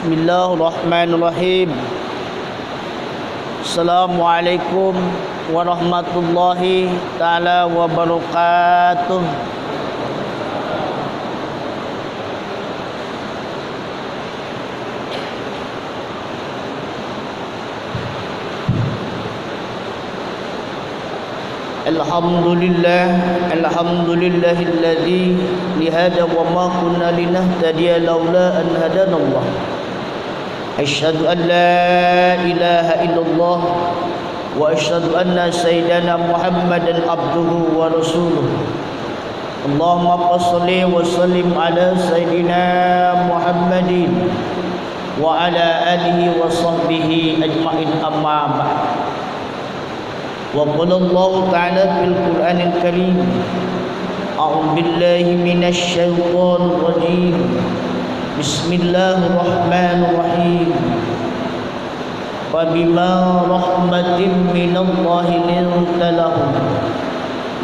Bismillahirrahmanirrahim. Assalamualaikum warahmatullahi ta'ala wabarakatuh. Alhamdulillahilladzi lihada wa ma kunna linahtadiya laula an hadanallah. Asyhadu an la ilaha illallah wa asyhadu anna sayyidana Muhammadan abduhu wa rasuluh. Allahumma shalli wa sallim ala sayyidina Muhammadin wa ala alihi wa sahbihi ajma'in, amma ba'd. Wa qala Allah ta'ala fil Qur'anil Karim, a'udzu billahi minasy syaithanir rajim. Bismillahirrahmanirrahim. Wa bima rahmatin minallahi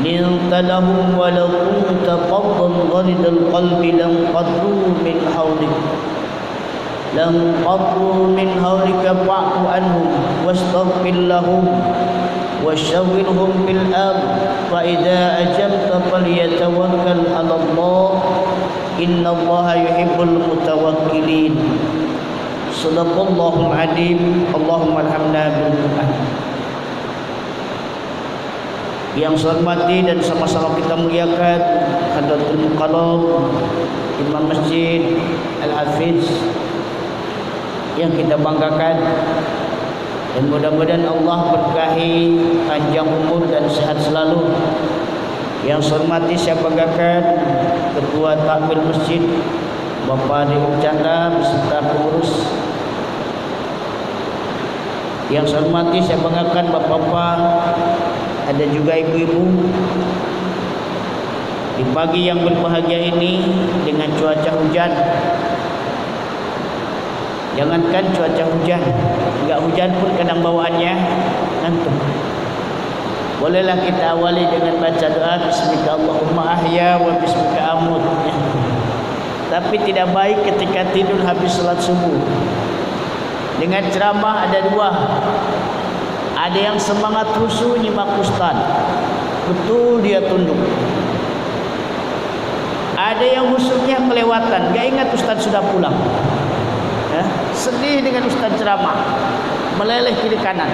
linta lahum wa law kunta faddan ghalidal qalbi lam qadru min hawlika fa'fu anhum wastaghfir lahum وشاورهم في الأمر فإذا أجبت فليتوكل على الله إن الله يحب المتوكلين. صدق الله العظيم. اللهم ارحمنا بالقرآن. Yang saya hormati dan sama-sama kita muliakan Hadratul Muqarrab Imam Masjid Al-Hafiz yang kita banggakan, dan mudah-mudahan Allah berkahi panjang umur dan sehat selalu. Yang saya hormati saya banggakan Ketua Takmir Masjid Bapak Dewi Chandra beserta pengurus. Yang saya hormati saya banggakan Bapak-bapak, ada juga ibu-ibu. Di pagi yang berbahagia ini dengan cuaca hujan, jangankan cuaca hujan, enggak hujan pun kadang bawaannya ngantuk. Bolehlah kita awali dengan baca doa bismika Allahumma ahya wa bismika amut. Tapi tidak baik ketika tidur habis salat subuh. Dengan ceramah ada dua. Ada yang semangat rusuh nyimak ustaz, betul dia tunduk. Ada yang khususnya kelewatan, enggak ingat ustaz sudah pulang. Sedih dengan ustaz ceramah, meleleh kiri kanan.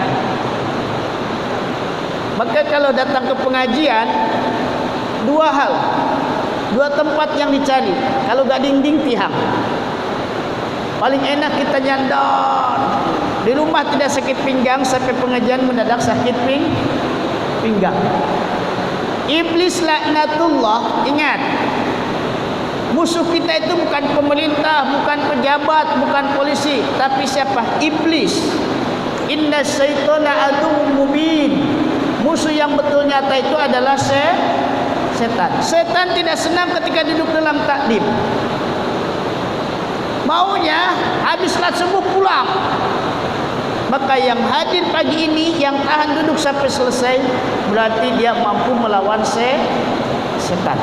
Maka kalau datang ke pengajian, dua hal, dua tempat yang dicari. Kalau gak dinding tiang, paling enak kita nyandar. Di rumah tidak sakit pinggang, sampai pengajian mendadak sakit pinggang. Iblis laknatullah. Ingat, musuh kita itu bukan pemerintah, bukan pejabat, bukan polisi, tapi siapa? Iblis. Inna syaitana aduwwum mubin. Musuh yang betul nyata itu adalah setan. Setan tidak senang ketika duduk dalam taklim. Maunya habis salat subuh pulang. Maka yang hadir pagi ini, yang tahan duduk sampai selesai, berarti dia mampu melawan setan.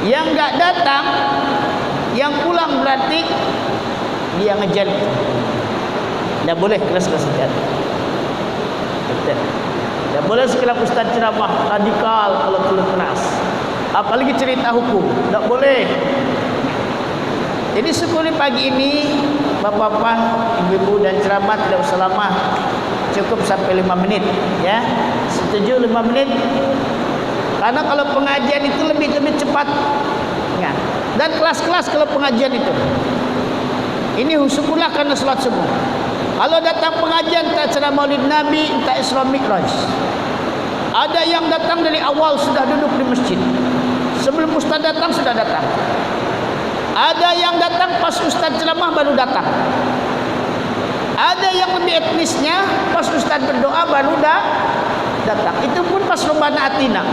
Yang enggak datang, yang pulang berarti dia ngejar. Tidak boleh keras-keras hati. Tidak boleh sekelas ustaz ceramah radikal kalau keras. Apalagi cerita hukum, tidak boleh. Jadi syukuri pagi ini bapak-bapak, ibu-ibu dan ceramah tidak usah lama, cukup sampai 5 menit, ya. Setuju 5 menit? Karena kalau pengajian itu lebih cepat, ya. Dan kelas-kelas kalau pengajian itu. Ini syukurlah karena salat subuh. Kalau datang pengajian tak acara Maulid Nabi, tak Isra Mi'raj. Ada yang datang dari awal sudah duduk di masjid. Sebelum ustaz datang sudah datang. Ada yang datang pas ustaz ceramah baru datang. Ada yang lebih etnisnya pas ustaz berdoa baru datang. Itu pun pas Rabbana Atina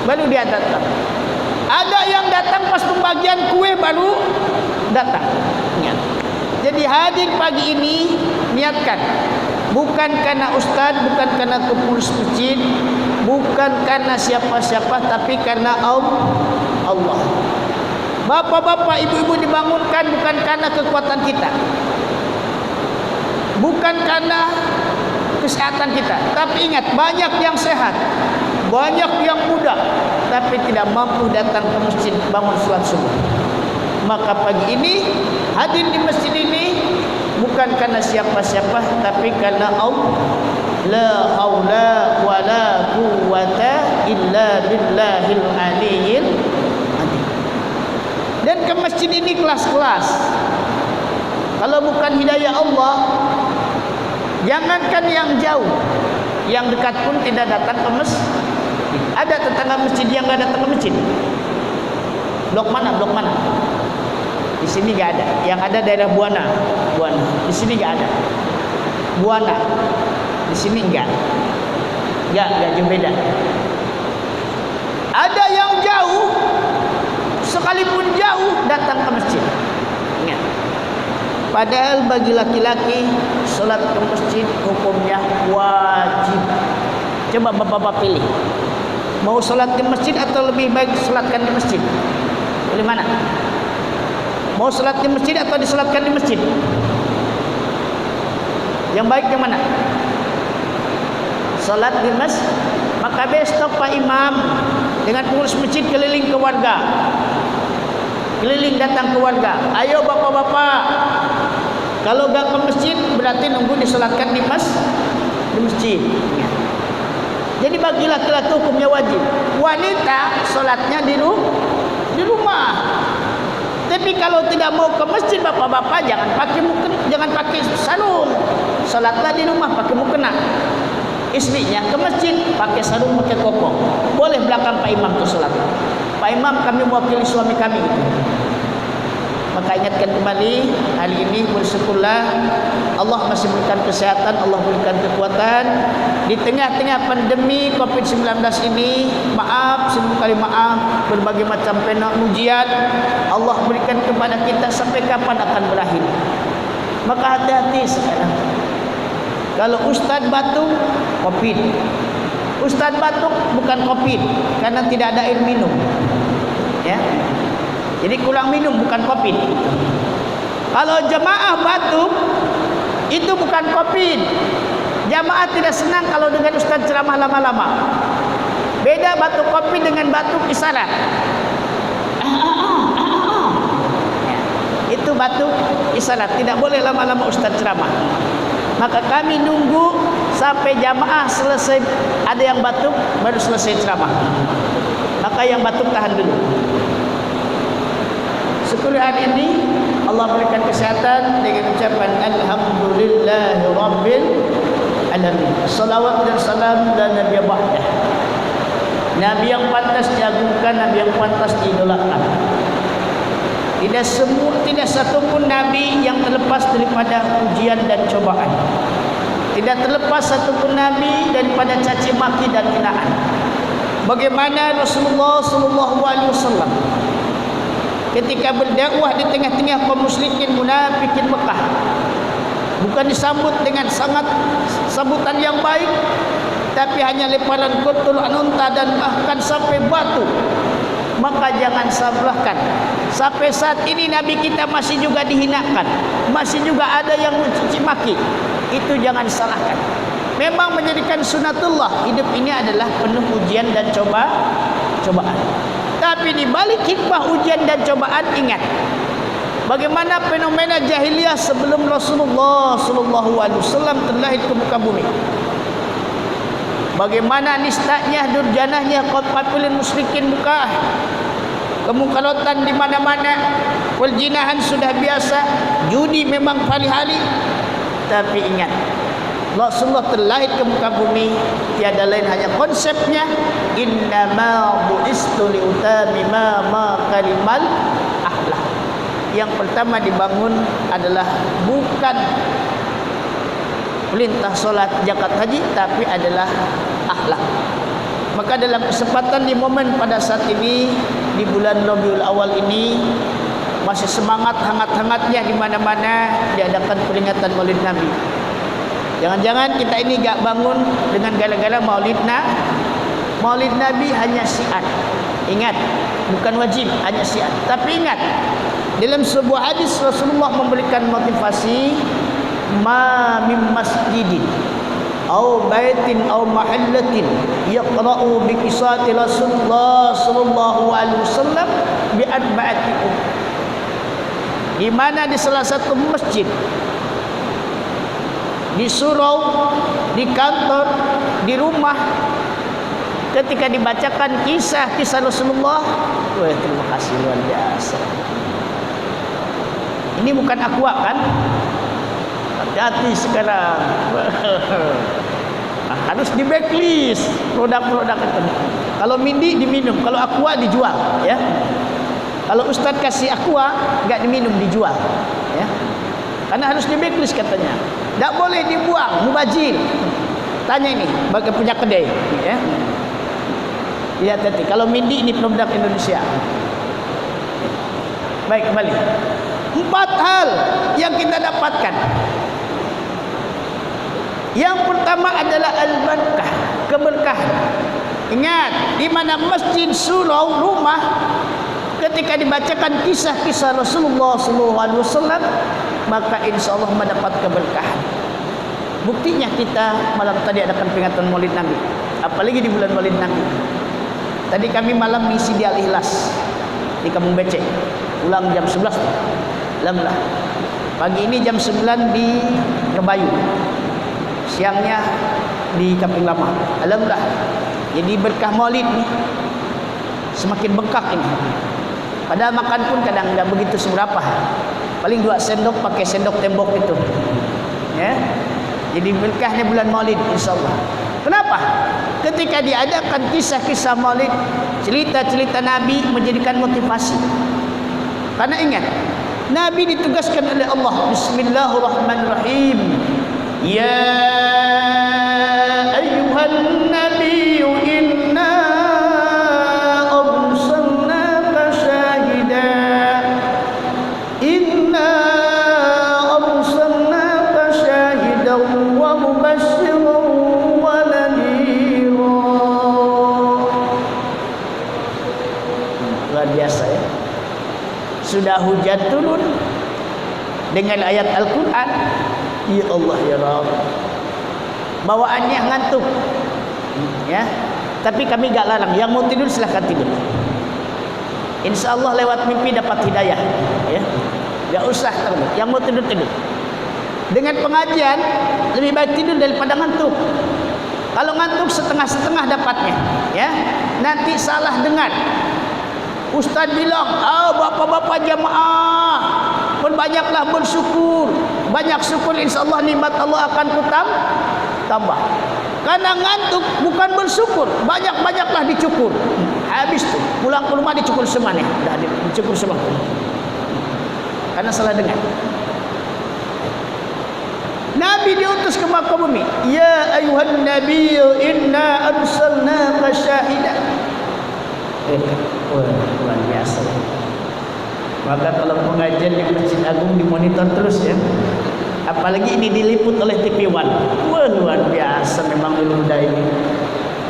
baru dia datang. Ada yang datang pas pembagian kue baru datang. Ingat. Jadi hadir pagi ini niatkan, bukan karena ustaz, bukan karena pengurus masjid, bukan karena siapa-siapa, tapi karena Allah. Bapak-bapak, ibu-ibu dibangunkan bukan karena kekuatan kita, bukan karena kesehatan kita. Tapi ingat, banyak yang sehat, banyak yang muda, tapi tidak mampu datang ke masjid bangun salat subuh. Maka pagi ini hadir di masjid ini bukan karena siapa-siapa, tapi karena Allah. La haula wa la quwwata illa billahil aliyyil azim. Dan ke masjid ini kelas-kelas. Kalau bukan hidayah Allah, jangankan yang jauh, yang dekat pun tidak datang ke masjid. Ada tetangga masjid yang enggak datang ke masjid? Blok mana? Blok mana? Di sini enggak ada. Yang ada daerah Buana. Buana. Di sini enggak ada. Buana. Di sini enggak. Enggak jauh beda. Ada yang jauh, sekalipun jauh datang ke masjid. Ingat. Padahal bagi laki-laki salat ke masjid hukumnya wajib. Coba bapak-bapak pilih. Mau salat di masjid atau lebih baik salatkan di masjid? Pilih mana? Mau salat di masjid atau disalatkan di masjid? Yang baik yang mana? Salat di masjid. Maka besok Pak Imam dengan pengurus masjid keliling ke warga, keliling datang ke warga. Ayo bapak-bapak, kalau gak ke masjid berarti nunggu disolatkan di masjid. Jadi bagi laki-laki hukumnya wajib. Wanita solatnya di rumah. Tapi kalau tidak mau ke masjid, bapak-bapak jangan pakai sarung. Solatlah di rumah pakai mukena. Istrinya ke masjid pakai sarung, pakai koko. Boleh belakang Pak Imam ke solat. Pak Imam, kami mewakili suami kami gitu. Maka ingatkan kembali, hari ini bersyukurlah Allah masih berikan kesehatan, Allah berikan kekuatan di tengah-tengah pandemi COVID-19 ini. Maaf, sebelum kali maaf, berbagai macam ujian Allah berikan kepada kita, sampai kapan akan berakhir. Maka hati-hati sekarang. Kalau ustaz batuk, COVID. Ustaz batuk bukan COVID, karena tidak ada air minum. Ya. Jadi kurang minum, bukan COVID. Kalau jemaah batuk, itu bukan COVID. Jemaah tidak senang kalau dengan ustaz ceramah lama-lama. Beda batuk COVID dengan batuk isyarat. Ya. Itu batuk isyarat, tidak boleh lama-lama ustaz ceramah. Maka kami nunggu sampai jamaah selesai, ada yang batuk baru selesai ceramah. Maka yang batuk tahan dulu. Syukur hari ini Allah berikan kesehatan dengan ucapan alhamdulillahi rabbil alamin. Salawat dan salam dan Nabi ba'dah. Nabi yang pantas diagungkan, Nabi yang pantas diidolakan. Tidak satu pun Nabi yang terlepas daripada ujian dan cobaan. Tidak terlepas satu pun Nabi daripada caci maki dan hinaan. Bagaimana Rasulullah SAW ketika berdakwah di tengah-tengah kaum musyrikin munafikin Mekah, bukan disambut dengan sangat sambutan yang baik, tapi hanya lemparan kotor, unta dan bahkan sampai batu. Maka jangan salahkan. Sampai saat ini Nabi kita masih juga dihinakan, masih juga ada yang mencaci maki. Itu jangan salahkan. Memang menjadikan sunatullah, hidup ini adalah penuh ujian dan cobaan. Tapi di balik hikmah ujian dan cobaan, ingat bagaimana fenomena jahiliyah sebelum Rasulullah SAW terlahir ke muka bumi. Bagaimana nistanya, durjanahnya kaum kafirin musyrikin Mekah. Kemungkarotan di mana-mana, perjinahan sudah biasa, judi memang hari-hari. Tapi ingat, Rasulullah terlahir ke muka bumi, tiada lain hanya konsepnya innama bu'istu liutamima makarimal akhlak. Yang pertama dibangun adalah bukan perintah solat, zakat, haji, tapi adalah akhlak. Maka dalam kesempatan di momen pada saat ini, di bulan Rabiul Awal ini, masih semangat hangat-hangatnya di mana-mana diadakan peringatan Maulid Nabi. Jangan-jangan kita ini gak bangun dengan gara-gara Maulid Nabi hanya syiar. Ingat, bukan wajib, hanya syiar. Tapi ingat, dalam sebuah hadis Rasulullah memberikan motivasi, ma min masjidin au baitin au mahallatin yaqra'u bi qisati Rasulullah sallallahu alaihi wasallam bi arba'atikum. Di mana di salah satu masjid, di surau, di kantor, di rumah, ketika dibacakan kisah-kisah Rasulullah, wah, terima kasih luar biasa. Ini bukan aqua kan? Hati-hati sekarang. Harus di backlist produk-produk itu. Kalau mindi diminum, kalau aqua dijual, ya. Kalau Ustaz kasih aqua enggak diminum, dijual, ya. Karena harus di backlist katanya. Tak boleh dibuang, mubazir. Tanya ini bagi punya kedai, ya. Lihat hati. Kalau mindi ini produk Indonesia. Baik, kembali. 4 hal yang kita dapatkan. Yang pertama adalah al-barakah, keberkahan. Ingat, di mana masjid, surau, rumah, ketika dibacakan kisah-kisah Rasulullah SAW, maka insya Allah mendapat keberkahan. Buktinya kita malam tadi adakan peringatan Maulid Nabi, apalagi di bulan Maulid Nabi. Tadi kami malam misi di Al-Ikhlas di Kampung Becek, pulang jam 11. Alhamdulillah. Pagi ini jam 9 di Kebayu, siangnya di Kampung Lama. Alhamdulillah. Jadi berkah Maulid ni semakin bengkak ini. Padahal makan pun kadang tidak begitu seberapa. Paling 2 sendok pakai sendok tembok itu. Ya. Jadi berkahnya bulan Maulid insyaallah. Kenapa? Ketika diadakan kisah-kisah Maulid, cerita-cerita Nabi menjadikan motivasi. Karena ingat, Nabi ditugaskan oleh Allah. Bismillahirrahmanirrahim. Ya ayyuhan nabiyyu inna arsalnaka syahidan. Inna arsalnaka syahidan wa mubasysyiran wa nadhira. Luar biasa, ya. Sudah hujan turun dengan ayat Al-Quran. Ya Allah, ya Rabb, bawaannya ngantuk, ya. Tapi kami gak larang, yang mau tidur silahkan tidur. Insya Allah lewat mimpi dapat hidayah, ya. Gak usah terlalu. Yang mau tidur tidur. Dengan pengajian lebih baik tidur daripada ngantuk. Kalau ngantuk setengah-setengah dapatnya, ya. Nanti salah dengar. Ustaz bilang, bapak-bapak jamaah, berbanyaklah bersyukur. Banyak syukur, insyaAllah nikmat Allah akan tambah. Karena ngantuk bukan bersyukur, banyak-banyaklah dicukur. Habis tuh, pulang ke rumah dicukur semua nih. Dah dicukur semua. Karena salah dengar. Nabi diutus ke muka bumi. Ya ayuhan nabiyyu inna arsalnaka syahidan. Luar biasa. Maka kalau pengajian di Masjid Agung dimonitor terus, ya. Apalagi ini diliput oleh TV One. Wah, luar biasa memang Nurul Huda ini.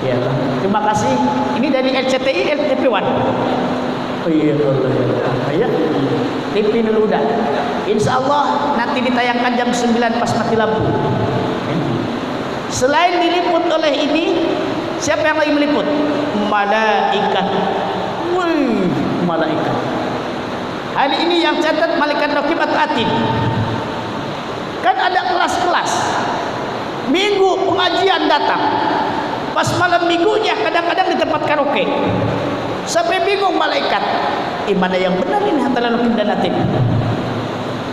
Ya, terima kasih. Ini dari RCTI, TV One. Oh iya, Allah ya. TV Nurul Huda. Insya Allah nanti ditayangkan jam 9 pas mati lampu. Selain diliput oleh ini, siapa yang lagi meliput? Malaikat. Wih, malaikat. Hari ini yang catat malaikat rakib atau atid. Kan ada kelas-kelas. Minggu pengajian datang. Pas malam minggunya kadang-kadang di tempat karaoke. Sampai bingung malaikat. Mana yang benar ini antara rakib dan atid?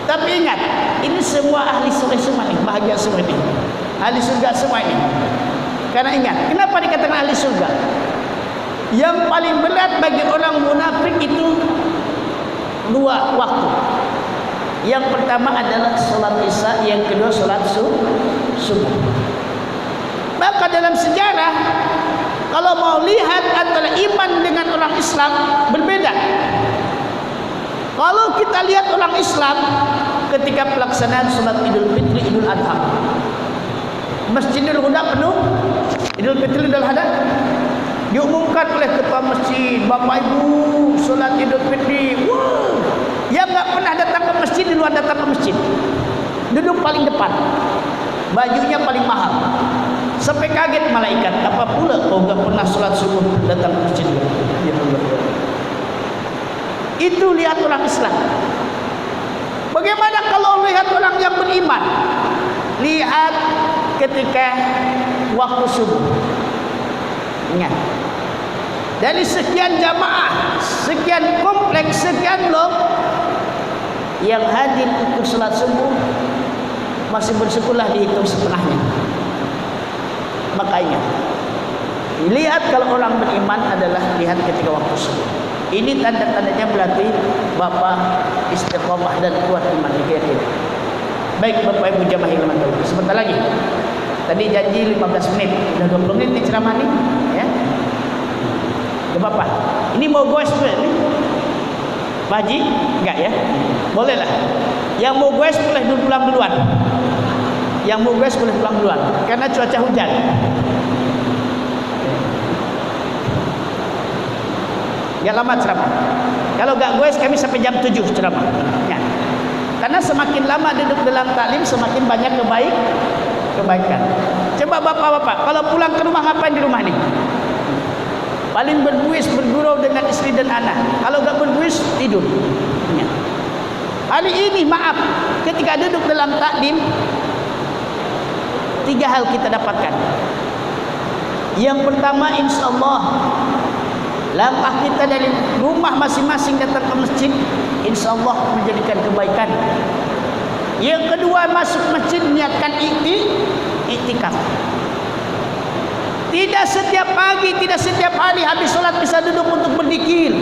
Tapi ingat, ini semua ahli surga semua nih, bahagia semua ini. Ahli surga semua ini. Karena ingat, kenapa dikatakan ahli surga? Yang paling berat bagi orang munafik itu 2 waktu. Yang pertama adalah sholat isya, yang kedua sholat subuh. Maka dalam sejarah, kalau mau lihat antara iman dengan orang Islam berbeda. Kalau kita lihat orang Islam ketika pelaksanaan sholat Idul Fitri, Idul Adha, Masjidil Huda penuh. Idul Fitri, Idul Adha diumumkan oleh ketua masjid, Bapak Ibu solat Idul Fitri. Wah, yang nggak pernah datang ke masjid di luar datang ke masjid, duduk paling depan, bajunya paling mahal, sampai kaget malaikat, apa pula kau nggak pernah solat subuh datang ke masjid? Itu lihat orang Islam. Bagaimana kalau lihat orang yang beriman? Lihat ketika waktu subuh. Ingat, dari sekian jamaah, sekian kompleks, sekian blok yang hadir untuk salat subuh, masih bersyukurlah dihitung setengahnya. Maka ingat, lihat kalau orang beriman adalah lihat ketika waktu subuh. Ini tanda-tandanya berarti Bapak istiqomah dan kuat iman, dikira-kira. Baik Bapak Ibu jamaah yang dirahmati, sebentar lagi. Tadi janji 15 menit, udah 20 menit nih ceramah nih, ya. Gak apa-apa. Ini mau goes nih. Pak Haji? Enggak ya? Boleh lah. Yang mau goes boleh pulang duluan. Yang mau goes boleh pulang duluan karena cuaca hujan. Gak lama ceramah. Kalau gak goes kami sampai jam 7 ceramah. Ya. Karena semakin lama duduk dalam taklim semakin banyak kebaikan. Coba bapak-bapak, kalau pulang ke rumah ngapain di rumah nih? Paling berbuis, bergurau dengan istri dan anak. Kalau gak berbuis, tidur. Ya. Hari ini maaf, ketika duduk dalam taklim, 3 hal kita dapatkan. Yang pertama, insya Allah, langkah kita dari rumah masing-masing datang ke masjid, insya Allah menjadikan kebaikan. Yang kedua, masuk masjid niatkan iktikaf. Tidak setiap pagi, tidak setiap hari habis sholat bisa duduk untuk berzikir.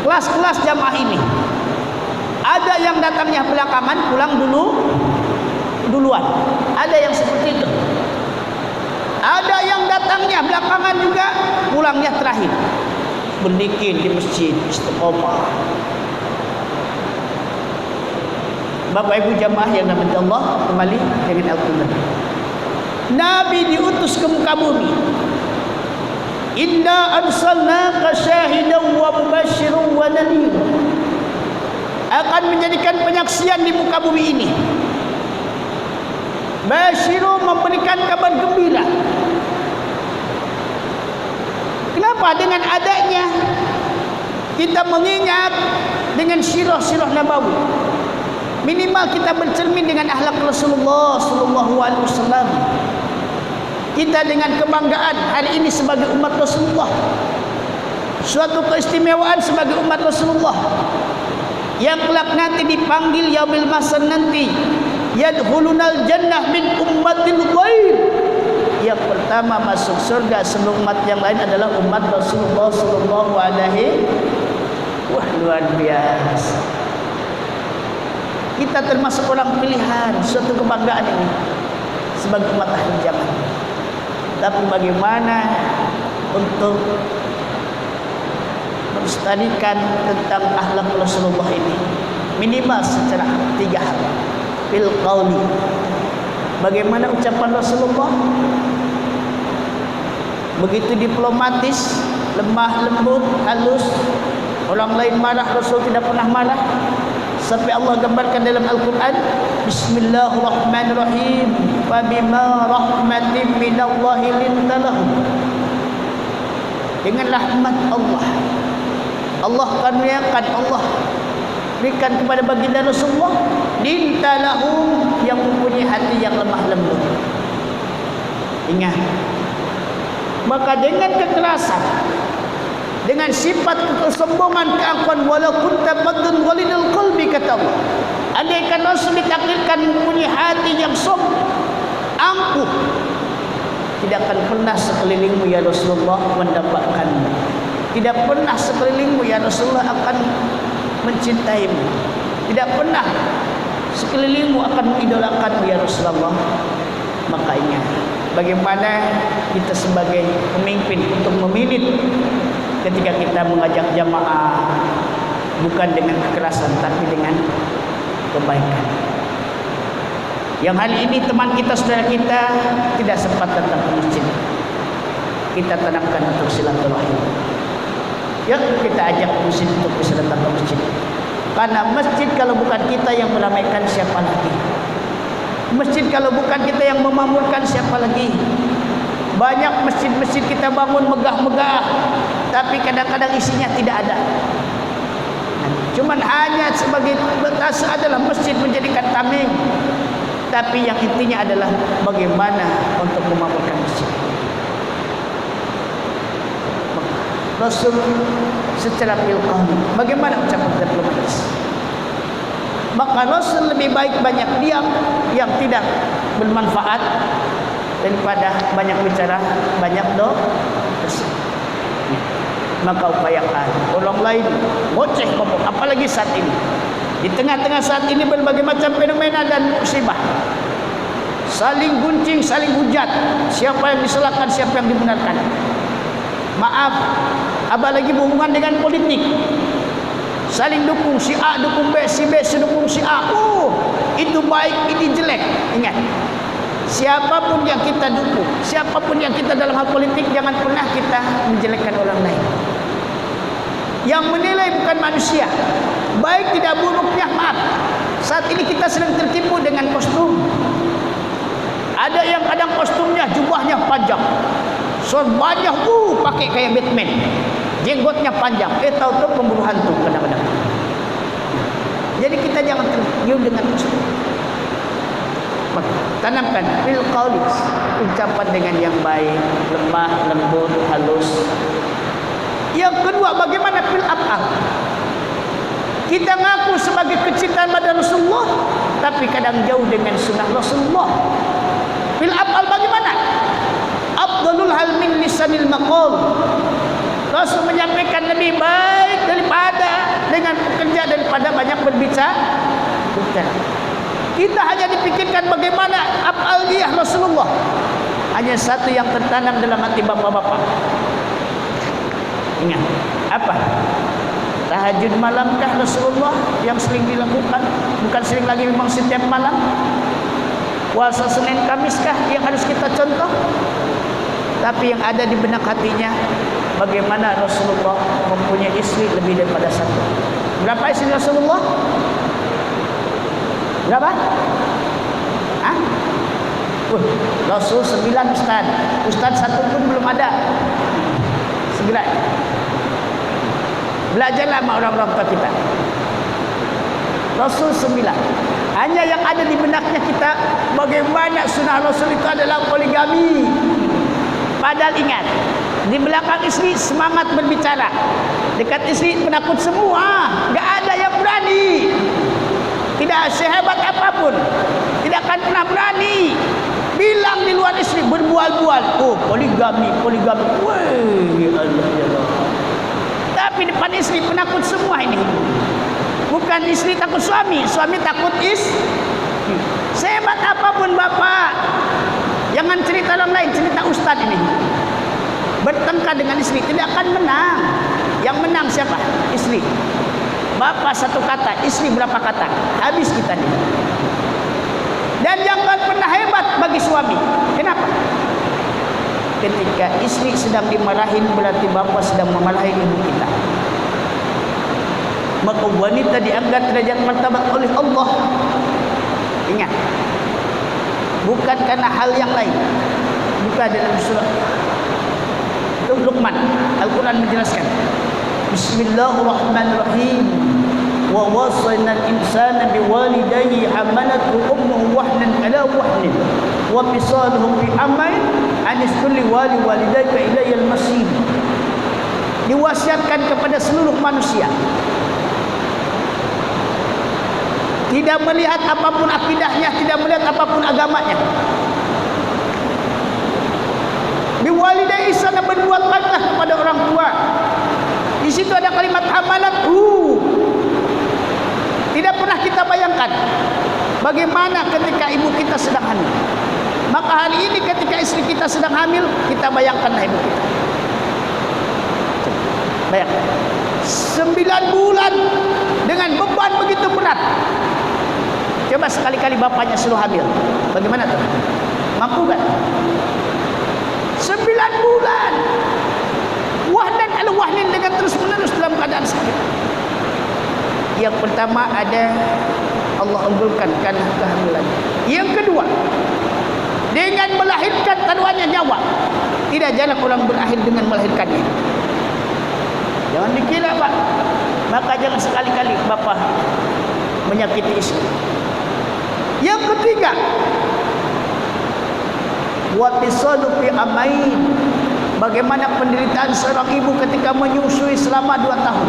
Kelas-kelas jamaah ini ada yang datangnya belakangan, pulang duluan. Ada yang seperti itu. Ada yang datangnya belakangan juga, pulangnya terakhir. Berzikir di masjid, istiqomah. Bapak Ibu jamaah yang dirahmati Allah, kembali dengan Al-Quran. Nabi diutus ke muka bumi. Inna arsalnaka syahidan wa mubasyiran wa nadhira. Akan menjadikan penyaksian di muka bumi ini. Basyiru, memberikan kabar gembira. Kenapa? Dengan adanya kita mengingat dengan sirah-sirah nabawi. Minimal kita bercermin dengan akhlak Rasulullah sallallahu alaihi wasallam. Kita dengan kebanggaan hari ini sebagai umat Rasulullah. Suatu keistimewaan sebagai umat Rasulullah. Yang kelak nanti dipanggil yaumil mahsyar nanti. Yadkhulunal jannah min ummatil ghair. Yang pertama masuk surga sebelum umat yang lain adalah umat Rasulullah sallallahu alaihi wasallam. Wah, luar biasa. Kita termasuk orang pilihan, suatu kebanggaan ini sebagai umat akhir zaman. Tapi bagaimana untuk melestarikan tentang akhlak Rasulullah ini? Minimal secara 3 hal. Fil qauli. Bagaimana ucapan Rasulullah? Begitu diplomatis, lemah lembut, halus. Orang lain marah, Rasul tidak pernah marah. Sampai Allah gambarkan dalam Al-Quran, Bismillahirrahmanirrahim, Fabima rahmatin minallahi lintalahum. Dengan rahmat Allah, Allah karuniakan, Allah berikan kepada baginda Rasulullah lintalahum, yang mempunyai hati yang lemah lembut. Ingat, maka dengan kekerasan, dengan sifat kesombongan, keangkuhan, walau kunta faddan ghalidul qalbi, kata Allah, andaikan Rasul ditakdirkan mempunyai hati yang sombong, angkuh, tidak akan pernah sekelilingmu ya Rasulullah mendapatkan, tidak pernah sekelilingmu ya Rasulullah akan mencintaimu, tidak pernah sekelilingmu akan mengidolakanmu ya Rasulullah. Maka ingat, bagaimana kita sebagai pemimpin untuk memilih ketika kita mengajak jamaah, bukan dengan kekerasan tapi dengan kebaikan. Yang hari ini teman kita, saudara kita tidak sempat datang ke masjid. kita tanamkan untuk silaturahim. Yuk kita ajak muslim untuk bisa datang ke masjid. Karena masjid kalau bukan kita yang meramaikan, siapa lagi? Masjid kalau bukan kita yang memakmurkan, siapa lagi? Banyak masjid-masjid kita bangun megah-megah, tapi kadang-kadang isinya tidak ada. Cuman hanya sebagai berasa adalah masjid menjadikan tameng. Tapi yang intinya adalah bagaimana untuk memakmurkan masjid. Rasul secara ilqan, bagaimana ucapan diplomatis? Maka Rasul lebih baik banyak diam yang tidak bermanfaat daripada banyak bicara banyak dosa. Maka upayakan orang lain ngoceh ngomong, apalagi saat ini. Di tengah-tengah saat ini berbagai macam fenomena dan musibah. Saling guncing, saling hujat. Siapa yang disalahkan, siapa yang dibenarkan. Maaf, apalagi berhubungan dengan politik. Saling dukung, si A dukung B, si B dukung si A. Itu baik, ini jelek. Ingat, siapapun yang kita dukung, siapapun yang kita dalam hal politik, jangan pernah kita menjelekkan orang lain. Yang menilai bukan manusia, baik tidak buruknya. Maaf, saat ini kita sedang tertipu dengan kostum. Ada yang kadang kostumnya, jubahnya panjang, sorbannya pakai kayak Batman, jenggotnya panjang, tahu-tahu pemburu hantu kadang-kadang. Jadi kita jangan tergiur dengan kostum. Tanamkan fil qaulis, ucapan dengan yang baik, lemah, lembut, halus. Yang kedua, bagaimana fil af'al? Kita ngaku sebagai kecintaan pada Rasulullah, tapi kadang jauh dengan sunnah Rasulullah. Fil af'al bagaimana? Afdalul hal min lisanil maqal. Rasul menyampaikan lebih baik daripada dengan bekerja, daripada banyak berbicara. Kita hanya dipikirkan bagaimana af'aliyah Rasulullah. Hanya satu yang tertanam dalam hati bapak-bapak. Ingat, apa? Tahajud malamkah Rasulullah yang sering dilakukan? Bukan sering lagi, memang setiap malam. Puasa Senin Kamiskah yang harus kita contoh? Tapi yang ada di benak hatinya, bagaimana Rasulullah mempunyai istri lebih daripada satu. Berapa istri Rasulullah? Berapa? Hah? Rasul 9 Ustaz. Ustaz satu pun belum ada. Segera belajarlah sama orang-orang tua kita. Rasul 9. Hanya yang ada di benaknya kita, bagaimana sunnah Rasul itu adalah poligami. Padahal ingat, di belakang istri semangat berbicara, dekat istri penakut semua, gak ada yang berani. Tidak sehebat apapun, tidak akan pernah berani bilang di luar istri, berbual-bual. Poligami. Wih, Allah. Tapi depan istri penakut semua ini. Bukan istri takut suami, suami takut istri. Sehebat apapun bapak, jangan cerita orang lain, cerita ustaz ini. Bertengkar dengan istri tidak akan menang. Yang menang siapa? Istri. Bapak satu kata, istri berapa kata? Habis kita nih. Dan jangan pernah hebat bagi suami. Kenapa? Ketika istri sedang dimarahin, berarti bapak sedang memarahi ibu kita. Maka wanita diangkat derajat martabat oleh Allah. Ingat, bukan karena hal yang lain. Bukan dalam surah Luqman, Al-Quran menjelaskan. Bismillahirrahmanirrahim. Wa wasaina al-insana biwalidayhi hamalathu ummuhu wahnan ala wahnin wa fisaluhu fi amain an kulli walidayka ilayal masir. Diwasiatkan kepada seluruh manusia, tidak melihat apapun akidahnya, tidak melihat apapun agamanya. Biwalidayhi sana berbuat baiklah kepada orang tua. Di situ ada kalimat hamalat. Tidak pernah kita bayangkan bagaimana ketika ibu kita sedang hamil. Maka hari ini ketika istri kita sedang hamil, kita bayangkanlah ibu kita. Bayangkan 9 bulan dengan beban begitu berat. Coba sekali-kali bapaknya suruh hamil, bagaimana tuh? Mampu kan? 9 berbulan-bulan. Wahnan ala wahnin, dengan terus-menerus dalam keadaan sakit. Yang pertama ada Allah unggulkan karena kehamilan. Yang kedua, dengan melahirkan taruhannya nyawa. Tidak jarang orang berakhir dengan melahirkannya. Jangan dikira Pak. Maka jangan sekali-kali Bapak menyakiti istri. Yang ketiga, wa fisalu fi amain. Bagaimana penderitaan seorang ibu ketika menyusui selama 2 tahun.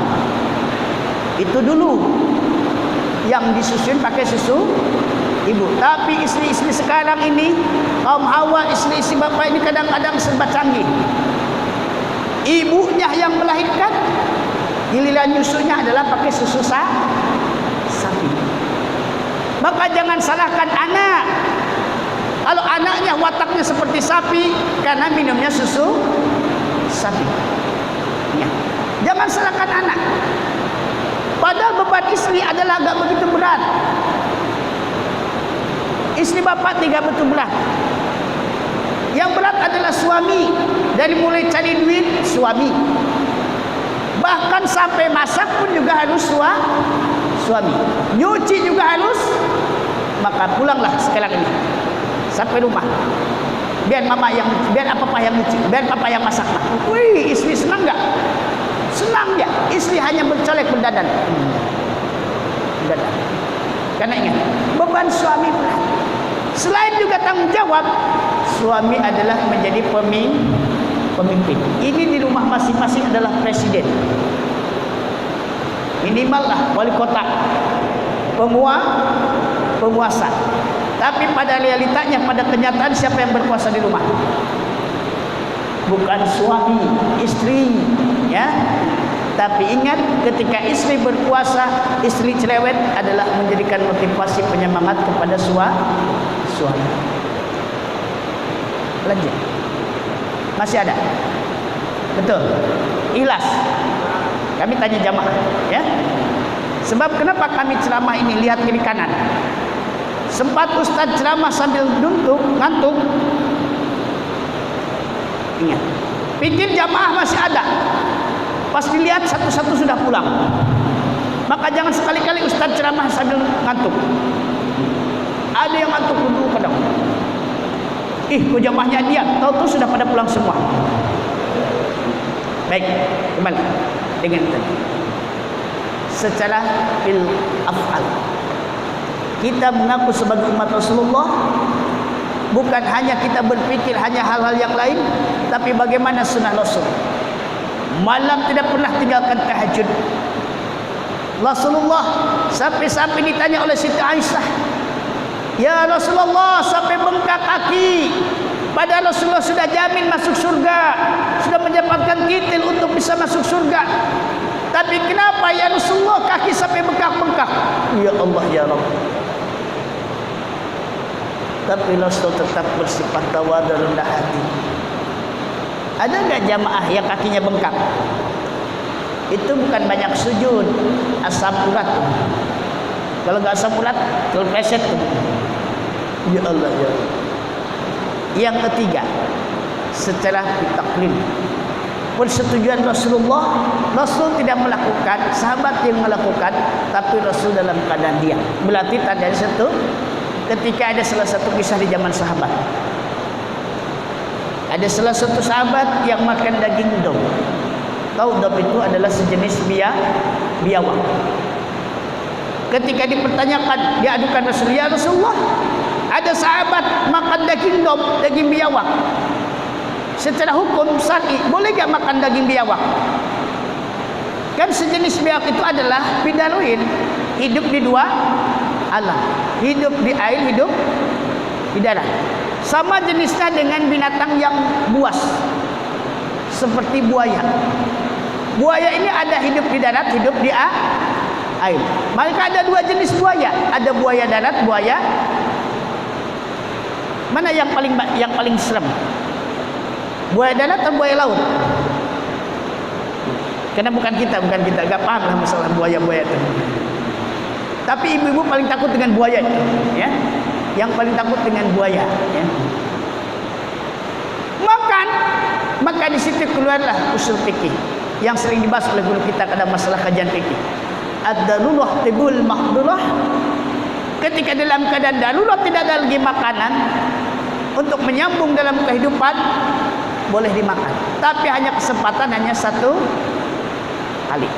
Itu dulu yang disusuin pakai susu ibu. Tapi istri-istri sekarang ini, kaum hawa, istri-istri bapak ini kadang-kadang serba canggih. Ibunya yang melahirkan, giliran nyusunya adalah pakai susu sapi. Maka jangan salahkan anak. Kalau anaknya wataknya seperti sapi karena minumnya susu sapi. Ya. Jangan salahkan anak. Padahal beban istri adalah agak begitu berat. Istri bapak tidak betul berat. Yang berat adalah suami. Dari mulai cari duit, suami. Bahkan sampai masak pun juga harus suami. Nyuci juga harus. Maka pulanglah sekarang ini sampai rumah. Biar apa yang nyuci, biar papa yang masak. Wih, istri senang enggak? Senang dia. Istri hanya bercolek berdadan. Karena ingat, beban suami berat. Selain juga tanggung jawab, suami adalah menjadi pemimpin. Ini di rumah masing-masing adalah presiden. Minimal lah wali kota, penguasa. Tapi pada realitanya, pada kenyataan, siapa yang berkuasa di rumah? Bukan suami, istri, ya. Tapi ingat, ketika istri berkuasa, istri cerewet adalah menjadikan motivasi penyemangat kepada suami. Lanjut. Masih ada? Betul. Ikhlas. Kami tanya jamaah, ya. Sebab kenapa kami ceramah ini lihat kiri kanan? Sempat Ustaz ceramah sambil ngantuk. Ingat, pikir jamaah masih ada. Pas dilihat satu-satu sudah pulang. Maka jangan sekali-kali Ustaz ceramah sambil ngantuk. Ada yang ngantuk dulu kadang. Kok jamaahnya dia, tahu-tahu sudah pada pulang semua. Baik, kembali dengan tadi. Secara fil af'al, kita mengaku sebagai umat Rasulullah, bukan hanya kita berpikir hanya hal-hal yang lain, tapi bagaimana sunnah Rasul. Malam tidak pernah tinggalkan tahajud. Rasulullah sampai-sampai ditanya oleh Siti Aisyah, ya Rasulullah, sampai bengkak kaki. Padahal Rasulullah sudah jamin masuk surga, sudah mendapatkan titil untuk bisa masuk surga. Tapi kenapa ya Rasulullah kaki sampai bengkak-bengkak? Ya Allah, ya Rabb. Tapi Rasul tetap bersifat tawadhu dan rendah hati. Ada enggak jamaah yang kakinya bengkak? Itu bukan banyak sujud, asam urat. Kalau enggak asam urat, terpleset. Ya Allah, ya Allah. Yang ketiga, secara taklid, persetujuan Rasulullah, Rasul tidak melakukan, sahabat yang melakukan, tapi Rasul dalam keadaan diam. Berarti tanda satu, ketika ada salah satu kisah di zaman sahabat, ada salah satu sahabat yang makan daging dom. Tahu dom itu adalah sejenis biawak. Ketika dipertanyakan, diadukan Rasul, ya Rasulullah, ada sahabat makan daging dom, daging biawak. Secara hukum syar'i boleh gak makan daging biawak? Kan sejenis biawak itu adalah bidaruin, hidup di dua alam, hidup di air, hidup di darat. Sama jenisnya dengan binatang yang buas, seperti buaya. Buaya ini ada hidup di darat, hidup di air. Maka ada dua jenis buaya, ada buaya darat, buaya. Mana yang paling serem? Buaya darat atau buaya laut? Karena bukan kita enggak paham lah masalah buaya-buaya itu. Tapi ibu-ibu paling takut dengan buaya itu, ya. Yang paling takut dengan buaya, ya. Makan Maka di situ keluarlah usul fikih yang sering dibahas oleh guru kita pada masalah kajian fikih. Ad-darurah tibul mahdurah. Ketika dalam keadaan darurat tidak ada lagi makanan untuk menyambung dalam kehidupan, boleh dimakan. Tapi hanya kesempatan hanya satu kali.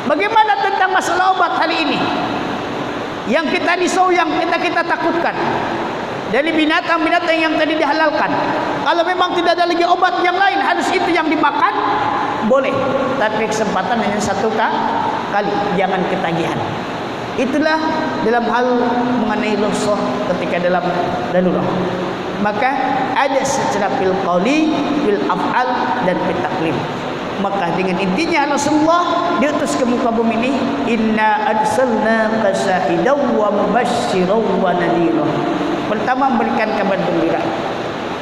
Bagaimana tentang masalah obat hari ini? Yang kita risau, yang kita takutkan dari binatang-binatang yang tadi dihalalkan. Kalau memang tidak ada lagi obat yang lain, harus itu yang dimakan, boleh. Tapi kesempatan hanya satu kali, jangan ketagihan. Itulah dalam hal mengenai rukhsah ketika dalam darurat. Maka ada secara fil qauli, fil af'al dan fil taqlim. Maka dengan intinya Rasulullah diutus ke muka bumi ini, inna arsalnaka syahidaw wa mubasysyiran wa nadhira. Pertama, memberikan kabar gembira.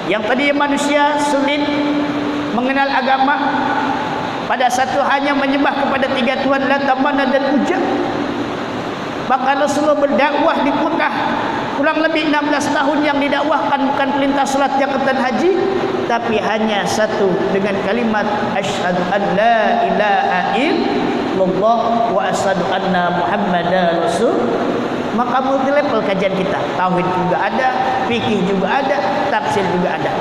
Yang tadinya manusia sulit mengenal agama, pada satu hanya menyembah kepada tiga Tuhan, Lata, Manat dan Uzza. Maka Rasulullah berdakwah di Mekah kurang lebih 16 tahun, yang didakwahkan bukan perintah salat, zakat dan haji, tapi hanya satu, dengan kalimat asyhadu an la ilaha illallah wa asyhadu anna muhammadar rasul. Maka multi level kajian kita, tauhid juga ada, fikih juga ada, tafsir juga ada.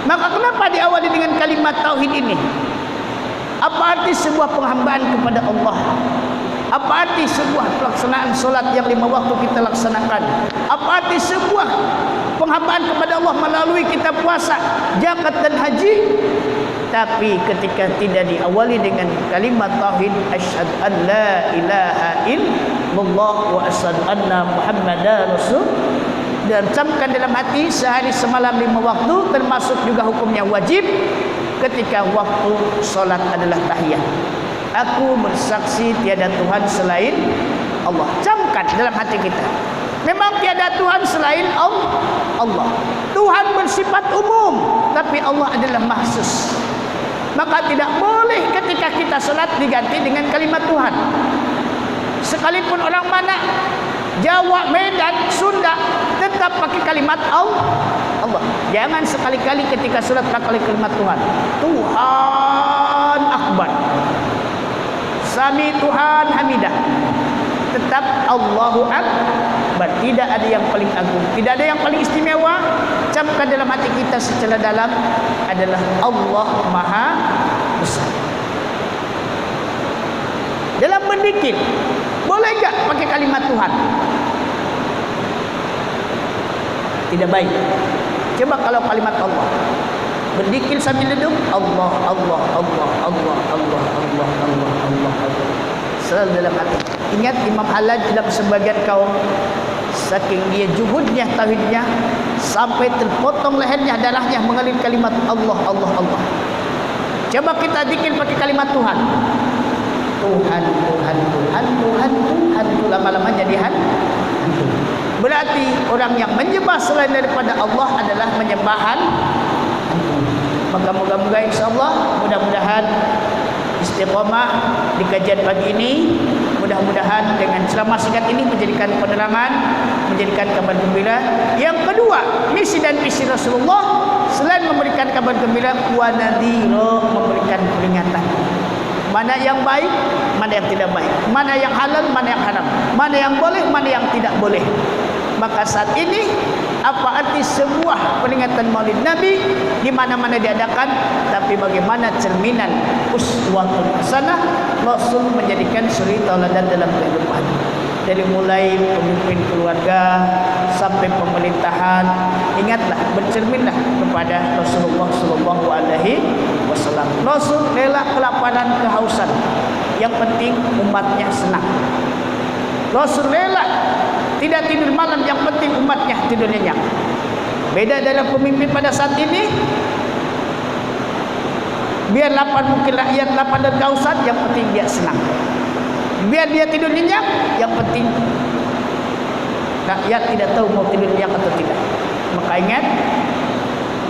Maka kenapa diawali dengan kalimat tauhid ini? Apa arti sebuah penghambaan kepada Allah? Apa arti sebuah pelaksanaan solat yang 5 waktu kita laksanakan? Apa arti sebuah penghambaan kepada Allah melalui kita puasa, zakat dan haji? Tapi ketika tidak diawali dengan kalimat tauhid, asyhadu an la ilaha illallah wa asyhadu anna muhammadar rasul, dan camkan dalam hati sehari semalam 5 waktu, termasuk juga hukumnya wajib ketika waktu solat adalah tahiyat. Aku bersaksi tiada Tuhan selain Allah. Camkan dalam hati kita. Memang tiada Tuhan selain Allah. Tuhan bersifat umum, tapi Allah adalah mahsus. Maka tidak boleh ketika kita solat diganti dengan kalimat Tuhan. Sekalipun orang mana, Jawa, Medan, Sunda, tetap pakai kalimat Allah. Jangan sekali-kali ketika solat pakai kalimat Tuhan. Tuhan Akbar, Sami Tuhan Hamidah. Tetap Allahu Akbar. Tidak ada yang paling agung, tidak ada yang paling istimewa. Camkan dalam hati kita secara dalam adalah Allah Maha Besar. Dalam berzikir, boleh enggak pakai kalimat Tuhan? Tidak baik. Coba kalau kalimat Allah, berzikir sambil duduk, Allah, Allah, Allah, Allah, Allah, Allah, Allah, Allah, Allah, selalu dalam hati. Ingat Imam Halaj dalam sebagian kaum, saking dia juhudnya tauhidnya, sampai terpotong lehernya, darahnya mengalir kalimat Allah, Allah, Allah. Coba kita zikir pakai kalimat Tuhan. Tuhan, Tuhan, Tuhan, Tuhan, Tuhan, lama-lama jadi hantu. Berarti orang yang menyembah selain daripada Allah adalah menyembahan hantu. Maka moga-moga insyaAllah, mudah-mudahan istiqamah di kajian pagi ini, mudah-mudahan dengan ceramah singkat ini menjadikan penerangan, menjadikan kabar gembira. Yang kedua, misi dan visi Rasulullah selain memberikan kabar gembira, wa nadhira, memberikan peringatan. Mana yang baik, mana yang tidak baik, mana yang halal, mana yang haram, mana yang boleh, mana yang tidak boleh. Maka saat ini, apa arti sebuah peringatan Maulid Nabi di mana-mana diadakan, tapi bagaimana cerminan uswatun hasanah, Rasul menjadikan suri tauladan dalam kehidupan. Dari mulai pemimpin keluarga sampai pemerintahan, ingatlah, bercerminlah kepada Rasulullah sallallahu alaihi wasallam. Rasul rela kelaparan, kehausan, yang penting umatnya senang. Rasul rela tidak tidur malam, yang penting umatnya tidur nyenyak. Beda dengan pemimpin pada saat ini, biar lapar mungkin rakyat, lapar dan kehausan, yang penting dia senang. Biar dia tidur nyenyak, yang penting rakyat tidak tahu mau tidur nyenyak atau tidak. Maka ingat,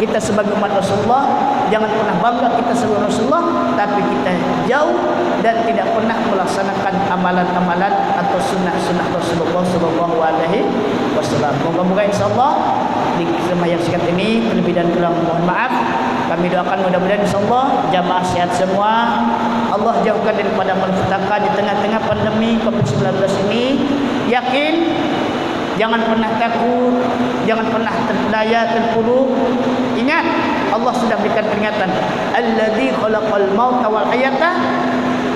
kita sebagai umat Rasulullah jangan pernah bangga kita sebagai Rasulullah, tapi kita jauh dan tidak pernah melaksanakan amalan-amalan atau sunnah-sunnah Rasulullah sallallahu alaihi wassalam. Moga-moga insyaallah di sembahyang singkat ini terlebih dan kurang mohon maaf. Kami doakan mudah-mudahan insyaallah jamaah sehat semua. Allah jauhkan daripada malapetaka di tengah-tengah pandemi Covid-19 ini. Yakin, jangan pernah takut, jangan pernah terdaya, terpuruk. Ingat, Allah sudah berikan peringatan. Alladzi khalaqal mauta wal hayata,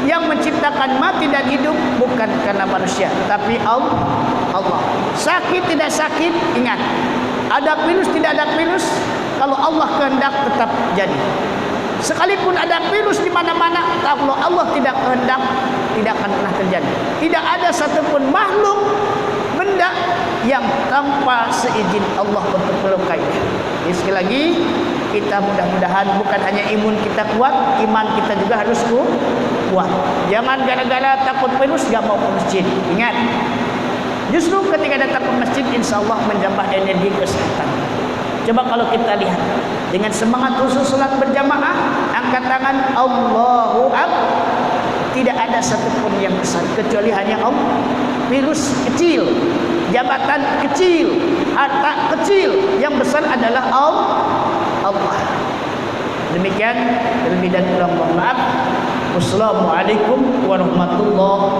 yang menciptakan mati dan hidup bukan karena manusia, tapi Allah. Sakit tidak sakit, ingat. Ada virus tidak ada virus, kalau Allah kehendak tetap jadi. Sekalipun ada virus di mana-mana, kalau Allah tidak kehendak, tidak akan pernah terjadi. Tidak ada satupun makhluk benda yang tanpa seizin Allah untuk melukainya. Jadi sekali lagi, kita mudah-mudahan bukan hanya imun kita kuat, iman kita juga harus kuat. Jangan gara-gara takut virus gak mau ke masjid. Ingat, justru ketika datang ke masjid, insya Allah menambah energi kesehatan. Coba kalau kita lihat dengan semangat khusus salat berjamaah, angkat tangan Allahu Akbar. Tidak ada satupun yang besar kecuali hanya Allah. Virus kecil, jabatan kecil, harta kecil, yang besar adalah Allah. Demikian, lebih dan kurang mohon maaf. Wassalamualaikum warahmatullahi